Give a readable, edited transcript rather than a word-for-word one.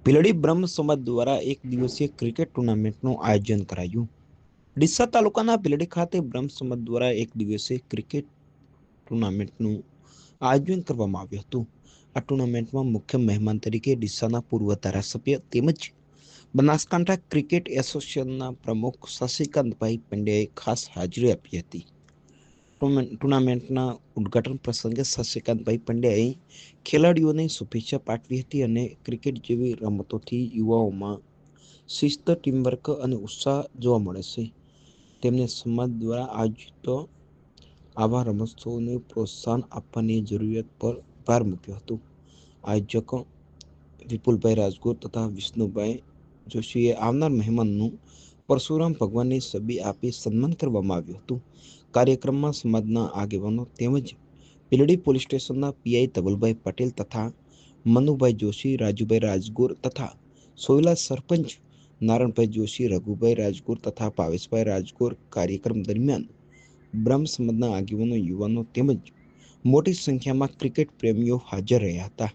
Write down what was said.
ભીલડી બ્રહ્મ સમાજ દ્વારા એક દિવસીય ક્રિકેટ ટુર્નામેન્ટનું આયોજન કરાયું. ડીસા તાલુકાના ભીલડી ખાતે બ્રહ્મ સમાજ દ્વારા એક દિવસીય ક્રિકેટ ટુર્નામેન્ટનું આયોજન કરવામાં આવ્યું હતું. આ ટુર્નામેન્ટમાં મુખ્ય મહેમાન તરીકે ડીસાના પૂર્વ ધારાસભ્ય તેમજ બનાસકાંઠા ક્રિકેટ એસોસિએશનના પ્રમુખ શશિકાંતભાઈ પંડ્યાએ ખાસ હાજરી આપી હતી. ટુર્નામેન્ટના ઉદ્ઘાટન પ્રસંગે શશિકાંતભાઈ પંડ્યાએ ખેલાડીઓને શુભેચ્છા પાઠવી હતી અને ક્રિકેટ જેવી રમતોથી યુવાઓમાં શિસ્ત, ટીમવર્ક અને ઉત્સાહ જોવા મળે છે. તેમને સમાજ દ્વારા આયોજિત આવા રમતોત્સવોને પ્રોત્સાહન આપવાની જરૂરિયાત પર ભાર મૂક્યો હતો. આયોજકો વિપુલભાઈ રાજગોર તથા વિષ્ણુભાઈ જોશીએ આવનાર મહેમાનનું પરશુરામ ભગવાનની છબી આપી સન્માન કરવામાં આવ્યું હતું. કાર્યક્રમમાં સમાજના આગેવાનો તેમજ ભીલડી પોલીસ સ્ટેશનના પીઆઈ ધવલભાઈ પટેલ તથા મનુભાઈ જોશી, રાજુભાઈ રાજગોર તથા સોયલા સરપંચ નારણભાઈ જોશી, રઘુભાઈ રાજગોર તથા ભાવેશભાઈ રાજગોર કાર્યક્રમ દરમિયાન બ્રહ્મ સમાજના આગેવાનો, યુવાનો તેમજ મોટી સંખ્યામાં ક્રિકેટ પ્રેમીઓ હાજર રહ્યા હતા.